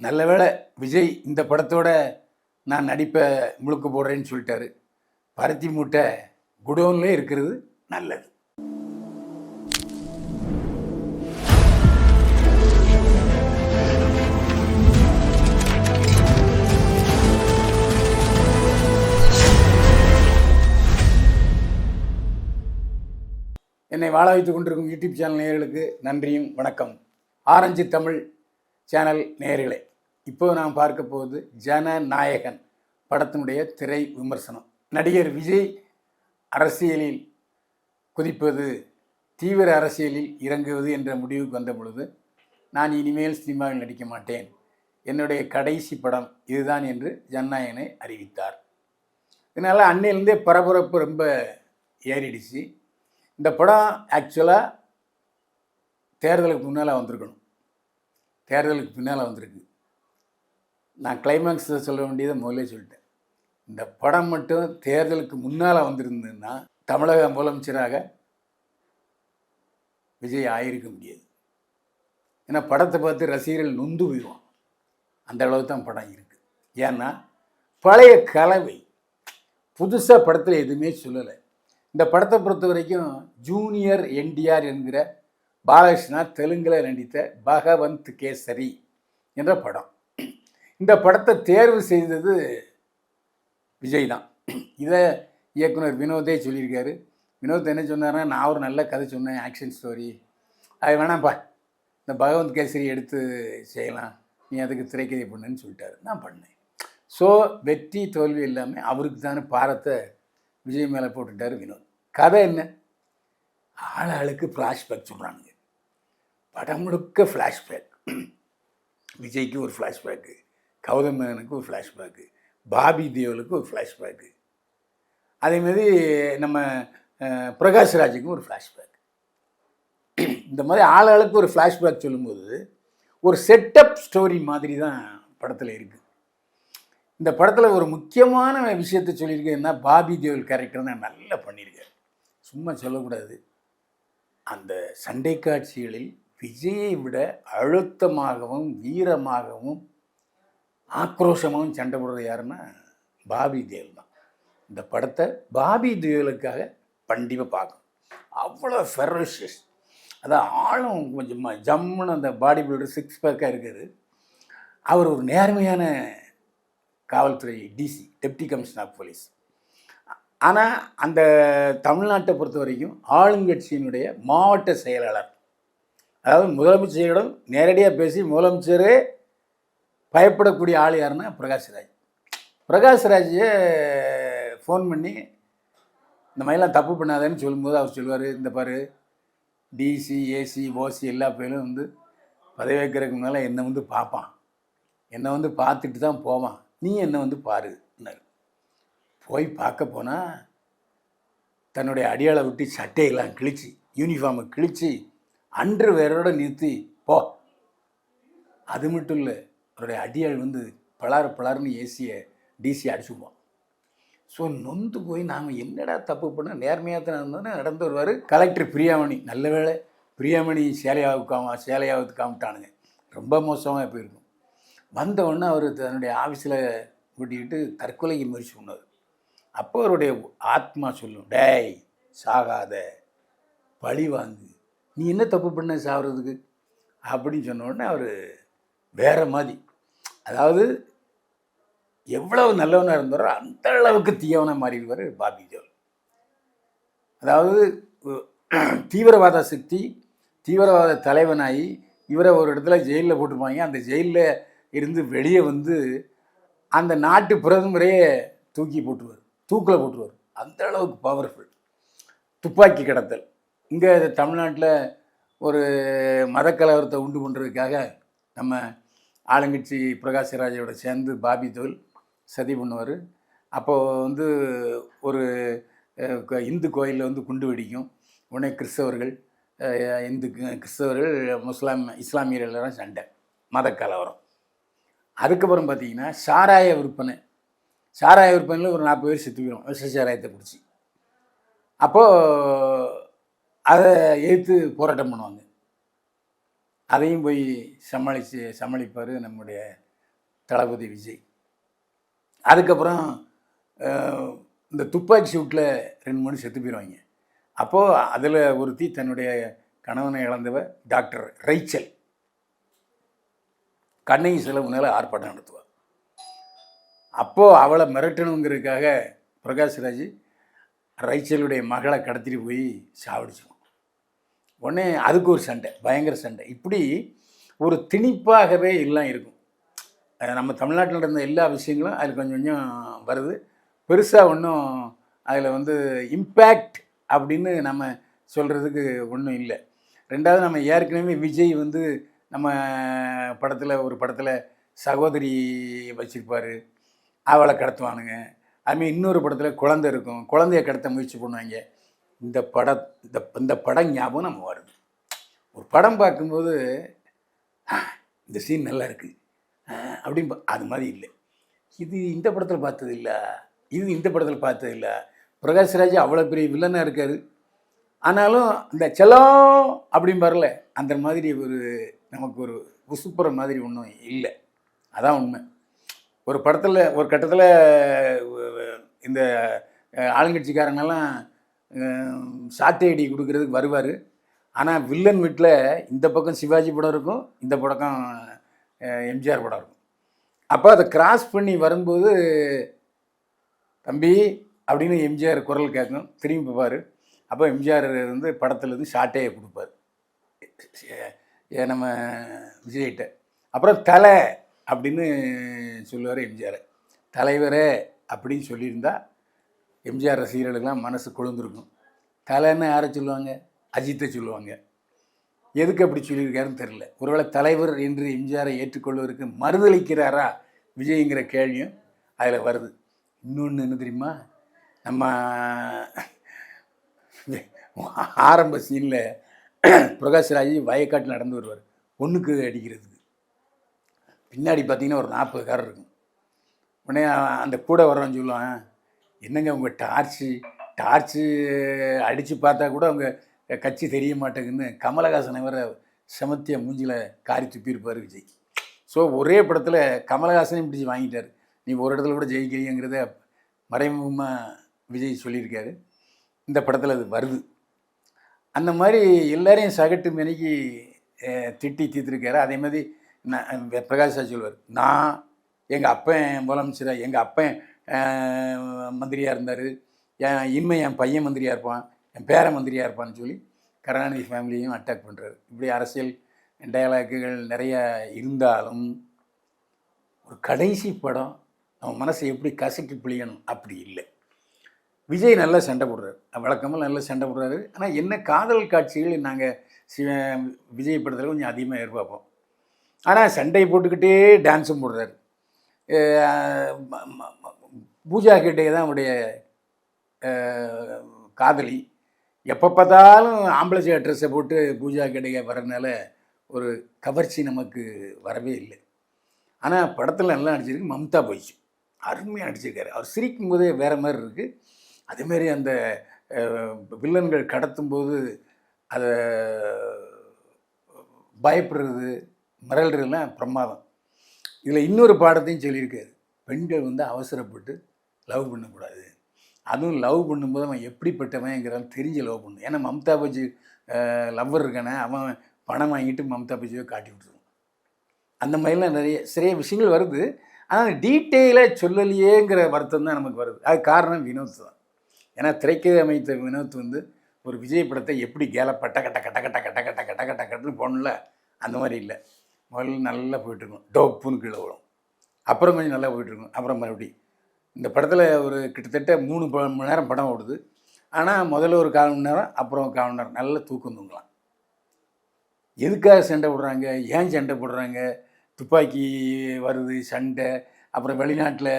நல்ல வேளை விஜய் இந்த படத்தோட நான் நடிப்பை முழுக்க போடுறேன்னு சொல்லிட்டாரு. பருத்தி மூட்டை குடோன்லே இருக்கிறது நல்லது. என்னை வாழ வைத்துக் கொண்டிருக்கும் யூடியூப் சேனல் நேயர்களுக்கு நன்றியும் வணக்கம். ஆரஞ்சு தமிழ் சேனல் நேயர்களே, இப்போ நாம் பார்க்க போவது ஜனநாயகன் படத்தினுடைய திரை விமர்சனம். நடிகர் விஜய் அரசியலில் குதிப்பது, தீவிர அரசியலில் இறங்குவது என்ற முடிவுக்கு வந்த பொழுது, நான் இனிமேல் சினிமாவில் நடிக்க மாட்டேன், என்னுடைய கடைசி படம் இதுதான் என்று ஜனநாயகனை அறிவித்தார். இதனால் அன்னையிலேருந்தே பரபரப்பு ரொம்ப ஏறிடுச்சு. இந்த படம் ஆக்சுவலாக தேர்தலுக்கு முன்னால் வந்திருக்கணும், தேர்தலுக்கு பின்னால் வந்திருக்கு. நான் கிளைமேக்ஸை சொல்ல வேண்டியதை முதலே சொல்லிட்டேன். இந்த படம் மட்டும் தேர்தலுக்கு முன்னால் வந்திருந்ததுன்னா தமிழக முதலமைச்சராக விஜய் ஆயிருக்க முடியாது. ஏன்னா படத்தை பார்த்து ரசிகர்கள் நொந்து போயிடுவான், அந்த அளவுக்கு தான் படம் இருக்குது. ஏன்னா பழைய கலவை, புதுசாக படத்தில் எதுவுமே சொல்லலை. இந்த படத்தை பொறுத்த வரைக்கும் ஜூனியர் என்டிஆர் என்கிற பாலகிருஷ்ணா தெலுங்கில் நடித்த பகவந்த் கேசரி என்ற படம். இந்த படத்தை தேர்வு செய்தது விஜய் தான். இதை இயக்குனர் வினோதே சொல்லியிருக்காரு. வினோத் என்ன சொன்னார்னா, நான் ஒரு நல்ல கதை சொன்னேன், ஆக்ஷன் ஸ்டோரி, அது வேணாம்ப்பா, இந்த பகவந்த் கேசரி எடுத்து செய்யலாம், நீ அதுக்கு திரைக்கதை பண்ணுன்னு சொல்லிட்டாரு. நான் பண்ணேன். ஸோ வெற்றி தோல்வி எல்லாமே அவருக்கு தானே பாரத்தை விஜய் மேலே போட்டுட்டார் வினோத். கதை என்ன? ஆளாளுக்கு ஃப்ளாஷ்பேக் சொல்கிறானுங்க. படம் முழுக்க ஃப்ளாஷ்பேக். விஜய்க்கு ஒரு ஃப்ளாஷ்பேக்கு, கௌதம் மேனனுக்கு ஒரு ஃப்ளாஷ்பேக்கு, பாபி தேவலுக்கு ஒரு ஃப்ளாஷ்பேக்கு, அதேமாதிரி நம்ம பிரகாஷ்ராஜுக்கும் ஒரு ஃப்ளாஷ்பேக். இந்த மாதிரி ஆளாளுக்கு ஒரு ஃப்ளாஷ்பேக் சொல்லும்போது ஒரு செட்டப் ஸ்டோரி மாதிரி தான் படத்தில் இருக்குது. இந்த படத்தில் ஒரு முக்கியமான விஷயத்தை சொல்லியிருக்கேன்னா, பாபி தேவல் கேரக்டர் தான் நல்லா பண்ணியிருக்காரு, சும்மா சொல்லக்கூடாது. அந்த சண்டை காட்சிகளில் விஜயை விட அழுத்தமாகவும் வீரமாகவும் ஆக்ரோஷமாகவும் சண்டை போடுறது யாருன்னா பாபி தேவல் தான். இந்த படத்தை பாபி தேவலுக்காக கண்டிப்பாக பார்க்கணும். அவ்வளோ ஃபெரோஷியஸ், அதான் ஆளும் கொஞ்சம் ஜம்முன்னு அந்த பாடி பில்டர் சிக்ஸ் பேக்காக இருக்கார். அவர் ஒரு நேர்மையான காவல்துறை DC, deputy commissioner of police. ஆனால் அந்த தமிழ்நாட்டை பொறுத்த வரைக்கும் ஆளுங்கட்சியினுடைய மாவட்ட செயலாளர், அதாவது முதலமைச்சரிடம் நேரடியாக பேசி முதலமைச்சரே பயப்படக்கூடிய ஆள் யாருன்னா பிரகாஷ்ராஜ். பிரகாஷ்ராஜை ஃபோன் பண்ணி இந்த மாதிரிலாம் தப்பு பண்ணாதேன்னு சொல்லும்போது அவர் சொல்லுவார், இந்த பாரு, டிசி ஏசி ஓசி எல்லா பேரும் வந்து பதவி வைக்கிறதுக்கு முன்னால் என்னை வந்து பார்ப்பான், என்னை வந்து பார்த்துட்டு தான் போவான், நீ என்னை வந்து பாருன்னாரு. போய் பார்க்க போனால் தன்னுடைய அடியாளை விட்டு சட்டையெல்லாம் கிழிச்சு, யூனிஃபார்மை கிழிச்சு, அன்று வேரோட நிறுத்தி போ. அது மட்டும் இல்லை, அவருடைய அடியாள் வந்து பலாருன்னு ஏசியை டிசி அடிச்சுப்போம். ஸோ நொந்து போய் நாம் என்னடா தப்பு பண்ண, நேர்மையாக தான் இருந்தோன்னு நடந்து வருவார். கலெக்டர் பிரியாமணி, நல்ல வேளை பிரியாமணி சேலையாவது காமிட்டானுங்க, ரொம்ப மோசமாக போயிருக்கும். வந்தவுடனே அவர் தன்னுடைய ஆஃபீஸில் கூட்டிக்கிட்டு தற்கொலைக்கு முயற்சி பண்ணார். அப்போ அவருடைய ஆத்மா சொல்லும், டேய் சாகாத, பழி வாங்கு, நீ என்ன தப்பு பண்ண சாகிறதுக்கு அப்படின்னு சொன்ன உடனே அவர் வேறு மாதிரி, அதாவது எவ்வளவு நல்லவனாக இருந்தாரோ அந்த அளவுக்கு தீயவனாக மாறிடுவார் பாபி தேவல். அதாவது தீவிரவாத சக்தி, தீவிரவாத தலைவனாகி இவரை ஒரு இடத்துல ஜெயிலில் போட்டுருப்பாங்க. அந்த ஜெயிலில் இருந்து வெளியே வந்து அந்த நாட்டு பிரதமரையே தூக்கில் போட்டுருவார். அந்த அளவுக்கு பவர்ஃபுல். துப்பாக்கி கடத்தல், இங்கே தமிழ்நாட்டில் ஒரு மதக்கலவரத்தை உண்டு பண்ணுறதுக்காக நம்ம ஆளுங்கட்சி பிரகாஷ்ராஜோட சேர்ந்து பாபி தேவல் சதி பண்ணுவார். அப்போது வந்து ஒரு இந்து கோயிலில் வந்து குண்டு வெடிக்கும். உடனே கிறிஸ்தவர்கள் இஸ்லாமியர்கள் எல்லாம் சண்டை, மதக்கலவரம். அதுக்கப்புறம் பார்த்திங்கன்னா சாராய விற்பனையில் ஒரு 40 பேர் செத்து போயிடும், விஷ சாராயத்தை பிடிச்சி. அப்போது அதை எதிர்த்து போராட்டம் பண்ணுவாங்க. அதையும் போய் சமாளிப்பார் நம்முடைய தளபதி விஜய். அதுக்கப்புறம் இந்த துப்பாக்கி சூட்டில் 2 3 செத்து போயிடுவாங்க. அப்போது அதில் ஒருத்தி தன்னுடைய கணவனை இழந்தவ டாக்டர் ரைச்சல் கண்ணகி சிலை முன்னால் ஆர்ப்பாட்டம் நடத்துவாள். அப்போது அவளை மிரட்டணுங்கிறதுக்காக பிரகாஷ்ராஜ் ரைச்சலுடைய மகளை கடத்திட்டு போய் சாவடிச்சுவோம். உடனே அதுக்கு ஒரு சண்டை, பயங்கர சண்டை. இப்படி ஒரு திணிப்பாகவே எல்லாம் இருக்கும். நம்ம தமிழ்நாட்டில் நடந்த எல்லா விஷயங்களும் அதில் கொஞ்சம் கொஞ்சம் வருது. பெருசாக ஒன்றும் அதில் இம்பேக்ட் அப்படின்னு நம்ம சொல்கிறதுக்கு ஒன்றும் இல்லை. ரெண்டாவது, நம்ம ஏற்கனவே விஜய் நம்ம ஒரு படத்தில் சகோதரி வச்சுருப்பார், அவளை கடத்துவானுங்க. அதுமாதிரி இன்னொரு படத்தில் குழந்தை இருக்கும், குழந்தைய கடத்த முயற்சி பண்ணுவாங்க. இந்த படம் ஞாபகம் நம்ம வருது. ஒரு படம் பார்க்கும்போது இந்த சீன் நல்லா இருக்குது அப்படின்னு அது மாதிரி இல்லை. இது இந்த படத்தில் பார்த்தது இல்லை, இது இந்த படத்தில் பார்த்தது இல்லை. பிரகாஷ்ராஜ் அவ்வளோ பெரிய வில்லனாக இருக்கார். ஆனாலும் இந்த செல்லம் அப்படிம்பார்ல, அந்த மாதிரி நமக்கு ஒரு உசுப்புற மாதிரி ஒன்றும் இல்லை. அதான் உண்மை. ஒரு படத்தில் ஒரு கட்டத்தில் இந்த ஆளுங்கட்சிக்காரங்கெல்லாம் சாட்டை அடி கொடுக்கறதுக்கு வருவார். ஆனால் வில்லன் வீட்டில் இந்த பக்கம் சிவாஜி படம் இருக்கும், இந்த பக்கம் எம்ஜிஆர் படம் இருக்கும். அப்போ அதை கிராஸ் பண்ணி வரும்போது தம்பி அப்படின்னு எம்ஜிஆர் குரல் கேட்கும், திரும்பி பார்ப்பார். அப்போ எம்ஜிஆர் படத்துலேருந்து ஷார்ட்டே கொடுப்பார் நம்ம விஜய்கிட்ட. அப்புறம் தலை அப்படின்னு சொல்லுவார் எம்ஜிஆர். தலைவரே அப்படின்னு சொல்லியிருந்தா எம்ஜிஆர் ரசிகர்களுக்கெல்லாம் மனசு கொழுந்துருக்கும். தலைன்னு யாரை சொல்லுவாங்க? அஜித்தை சொல்லுவாங்க. எதுக்கு அப்படி சொல்லியிருக்காருன்னு தெரில. ஒருவேளை தலைவர் என்று எம்ஜிஆரை ஏற்றுக்கொள்வதற்கு மறுதளிக்கிறாரா விஜய்ங்கிற கேள்வியும் அதில் வருது. இன்னொன்று என்ன தெரியுமா? நம்ம ஆரம்ப சீனில் பிரகாஷ்ராஜ் வயக்காட்டில் நடந்து வருவார் பொண்ணுக்கு அடிக்கிறதுக்கு. பின்னாடி பார்த்தீங்கன்னா ஒரு 40 கார் இருக்கும். உடனே அந்த கூட வர்றவன் சொல்லுவான், என்னங்க உங்கள் டார்ச்சு அடித்து பார்த்தா கூட அவங்க கட்சி தெரிய மாட்டேங்குன்னு கமலஹாசனை வர செமத்திய மூஞ்சியில் காரி துப்பியிருப்பார் விஜய். ஸோ ஒரே படத்தில் கமலஹாசனையும் பிடிச்சி வாங்கிட்டார். நீ ஒரு இடத்துல கூட ஜெயிக்கிறீங்கிறத மறைமுகமாக விஜய் சொல்லியிருக்காரு. இந்த படத்தில் அது வருது. அந்த மாதிரி எல்லாரையும் சகட்டு மெனிக்கு திட்டி தீர்த்துருக்காரு. அதே மாதிரி பிரகாஷ்ராஜ் சொல்வார், நான் எங்கள் அப்பன் முதலமைச்சராக, எங்கள் அப்பன் மந்திரியாக இருந்தார், இனிமேல் என் பையன் மந்திரியாக இருப்பான், என் பேர மந்திரியாக இருப்பான்னு சொல்லி கருணாநிதி ஃபேமிலியையும் அட்டாக் பண்ணுறாரு. இப்படி அரசியல் டயலாக்குகள் நிறைய இருந்தாலும் ஒரு கடைசி படம் நம்ம மனசை எப்படி கசக்கி பிழியணும் அப்படி இல்லை. விஜய் நல்லா சண்டை போடுறாரு, வழக்கமாக நல்லா சண்டை போடுறாரு. ஆனால் என்ன காதல் காட்சிகள் நாங்கள் விஜய் படத்தில் கொஞ்சம் அதிகமாக எதிர்பார்ப்போம். ஆனால் சண்டை போட்டுக்கிட்டே டான்ஸும் போடுறாரு. பூஜா ஹெக்டே தான் அவருடைய காதலி. எப்போ பார்த்தாலும் ஆம்பளை ட்ரெஸ்ஸை போட்டு பூஜா ஹெக்டே வர்றதுனால ஒரு கவர்ச்சி நமக்கு வரவே இல்லை. ஆனால் படத்தில் நல்லா நடிச்சிருக்கு. மம்தா பாய்ச்சி அருமையாக நடிச்சிருக்காரு. அவர் சிரிக்கும் போதே வேறு மாதிரி இருக்குது. அதேமாரி அந்த வில்லன்கள் கடத்தும்போது அதை பயப்படுறது மிரள்றதுலாம் பிரமாதம். இதில் இன்னொரு பாடத்தையும் சொல்லியிருக்காரு, பெண்கள் அவசரப்பட்டு லவ் பண்ணக்கூடாது. அதுவும் லவ் பண்ணும்போது அவன் எப்படிப்பட்டவங்கிறாலும் தெரிஞ்ச லவ் பண்ணணும். ஏன்னா மம்தா பாய்ச்சி லவ்வர் இருக்கானே, அவன் பணம் வாங்கிட்டு மம்தா பாய்ச்சியை காட்டி விட்டுருவான். அந்த மாதிரிலாம் நிறைய விஷயங்கள் வருது. ஆனால் டீட்டெயிலாக சொல்லலையேங்கிற வருத்தம் தான் நமக்கு வருது. அது காரணம் வினோத் தான். ஏன்னா திரைக்கதை அமைத்த வினோத் ஒரு விஜய் படத்தை எப்படி கேலப்பட்ட கட்ட கட்ட கட்ட கட்ட கட்ட கட்ட கட்ட கட்டுன்னு போகணும்ல, அந்த மாதிரி இல்லை. முதல்ல நல்லா போயிட்டுருக்கும், டோப்புன்னு கீழே விடும். அப்புறம் கொஞ்சம் நல்லா போயிட்டுருக்கும், அப்புறம் மறுபடியும். இந்த படத்தில் ஒரு கிட்டத்தட்ட 3 மணி நேரம் படம் ஓடுது. ஆனால் முதல்ல ஒரு 1/4 மணி நேரம், அப்புறம் 1/4 மணி நேரம் நல்ல தூக்கம் தூங்கலாம். எதுக்காக சண்டை போடுறாங்க, ஏன் சண்டை போடுறாங்க, துப்பாக்கி வருது சண்டை, அப்புறம் வெளிநாட்டில்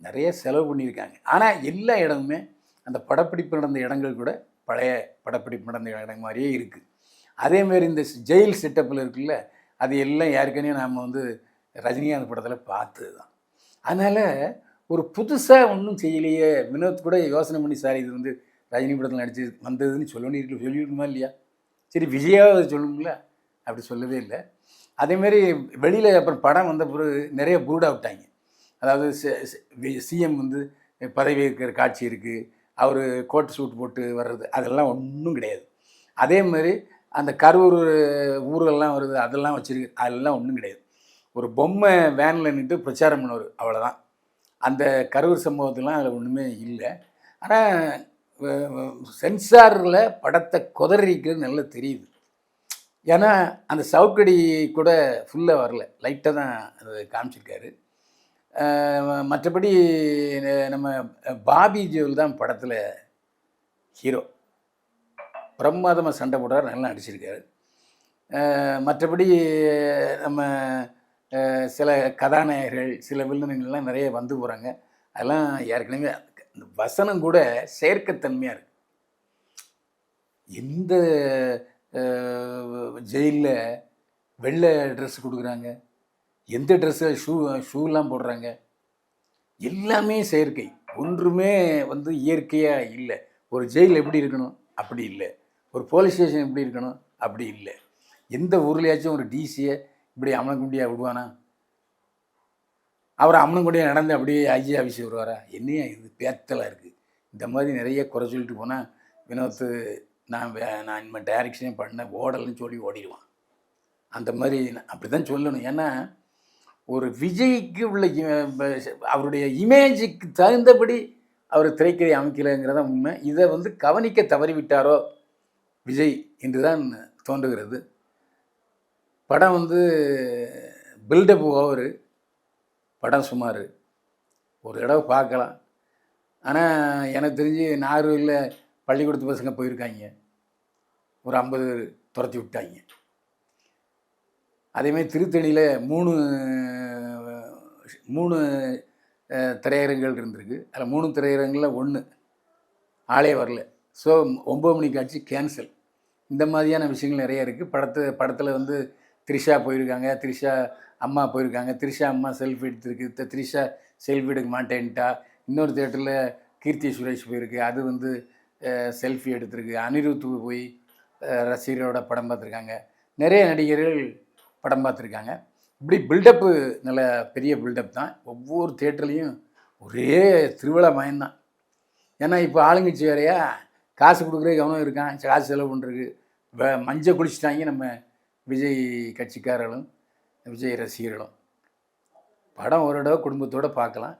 நிறைய செலவு பண்ணியிருக்காங்க. ஆனால் எல்லா இடமுமே அந்த படப்பிடிப்பு நடந்த இடங்கள் கூட பழைய படப்பிடிப்பு நடந்த இடம் மாதிரியே இருக்குது. அதேமாரி இந்த ஜெயில் செட்டப்பில் இருக்குல்ல, அது எல்லாம் ஏற்கனவே நாம் ரஜினிகாந்த் படத்தில் பார்த்தது தான். அதனால் ஒரு புதுசாக ஒன்றும் செய்யலையே. வினோத் கூட யோசனை பண்ணி, சார் இது ரஜினி படத்தில் நடிச்சு வந்ததுன்னு சொல்லியிருக்குமா இல்லையா? சரி விஜயாவது சொல்லணும்ல, அப்படி சொல்லவே இல்லை. அதேமாரி வெளியில் அப்புறம் படம் வந்த பிறகு நிறைய பூடா விட்டாங்க. அதாவது சிஎம் வந்து பதவி இருக்கிற காட்சி இருக்குது, அவர் கோட் சூட் போட்டு வர்றது அதெல்லாம் ஒன்றும் கிடையாது. அதே மாதிரி அந்த கரூர் ஊரெல்லாம் வருது அதெல்லாம் வச்சுருக்கு, அதெல்லாம் ஒன்றும் கிடையாது. ஒரு பொம்மை வேனில் நின்று பிரச்சாரம் பண்ணுவார், அவ்வளோதான். அந்த கரூர் சம்பவத்துலாம் அதில் ஒன்றுமே இல்லை. ஆனால் சென்சாரில் படத்தை குதறிக்கிறது நல்லா தெரியுது. ஏன்னா அந்த சவுக்கடி கூட ஃபுல்லாக வரல, லைட்டாக தான் அது காமிச்சிருக்காரு. மற்றபடி நம்ம பாபி ஜெவல் தான் படத்தில் ஹீரோ. பிரமாதமாக சண்டை போடுறார், நல்லா நடிச்சிருக்காரு. மற்றபடி நம்ம சில கதாநாயகர்கள் சில வில்லனுங்கள்லாம் நிறைய வந்து போகிறாங்க. அதெல்லாம் ஏற்கனவே இந்த வசனம் கூட செயற்கைத்தன்மையாக இருக்குது. எந்த ஜெயிலில் வெள்ளை ட்ரெஸ் கொடுக்குறாங்க, எந்த ட்ரெஸ்ஸில் ஷூலாம் போடுறாங்க, எல்லாமே செயற்கை, ஒன்றுமே வந்து இயற்கையாக இல்லை. ஒரு ஜெயில் எப்படி இருக்கணும் அப்படி இல்லை, ஒரு போலீஸ் ஸ்டேஷன் எப்படி இருக்கணும் அப்படி இல்லை. எந்த ஊர்லேயாச்சும் ஒரு டிசியை இப்படி அமனக்குண்டியாக விடுவானா? அவர் அமனக்குண்டியாக நடந்து அப்படியே ஐஜி ஆஃபீஸ் வருவாரா? என்னையா இது பேத்தலாக இருக்குது. இந்த மாதிரி நிறைய குறை சொல்லிட்டு போனால் வினோத்து நான் இனிமேல் டைரக்ஷனே பண்ண ஓடலன்னு சொல்லி ஓடிடுவான். அந்த மாதிரி அப்படி தான் சொல்லணும். ஏன்னா ஒரு விஜய்க்கு உள்ள அவருடைய இமேஜுக்கு தகுந்தபடி அவர் திரைக்கதை அமைக்கலைங்கிறத உண்மை. இதை வந்து கவனிக்க தவறிவிட்டாரோ விஜய் என்று தான் தோன்றுகிறது. படம் வந்து பில்டப் ஓவரு, படம் சுமார் ஒரு தடவை பார்க்கலாம். ஆனால் எனக்கு தெரிஞ்சு நாகர்கோவிலில் பள்ளிக்கூடத்து பசங்க போயிருக்காங்க, ஒரு 50 துரத்தி விட்டாங்க. அதேமாதிரி திருத்தணியில் 3 திரையரங்குகள் இருந்திருக்கு. அதில் 3 திரையரங்கில் 1 ஆளே வரல. ஸோ 9 மணி காட்சி கேன்சல். இந்த மாதிரியான விஷயங்கள் நிறைய இருக்குது. படத்தில் வந்து த்ரிஷா போயிருக்காங்க, த்ரிஷா அம்மா போயிருக்காங்க, த்ரிஷா அம்மா செல்ஃபி எடுத்துருக்கு, த்ரிஷா செல்ஃபி எடுக்க மாட்டேன்ட்டா. இன்னொரு தேட்டரில் கீர்த்தி சுரேஷ் போயிருக்கு, அது வந்து செல்ஃபி எடுத்திருக்கு. அனிருத் போய் ரசிகரோட படம் பார்த்துருக்காங்க. நிறைய நடிகர்கள் படம் பார்த்துருக்காங்க. இப்படி பில்டப்பு நல்ல பெரிய பில்டப் தான். ஒவ்வொரு தேட்டர்லேயும் ஒரே திருவிழா மயம்தான். ஏன்னா இப்போ ஆளுங்கட்சி வேறையா, காசு கொடுக்குறே கவனம் இருக்கான், காசு செலவு பண்ணுறதுக்கு மஞ்சள் குளிச்சுட்டாங்க நம்ம விஜய் கட்சிக்காரர்களும் விஜய் ரசிகர்களும். படம் ஒரு தடவை குடும்பத்தோடு பார்க்கலாம்.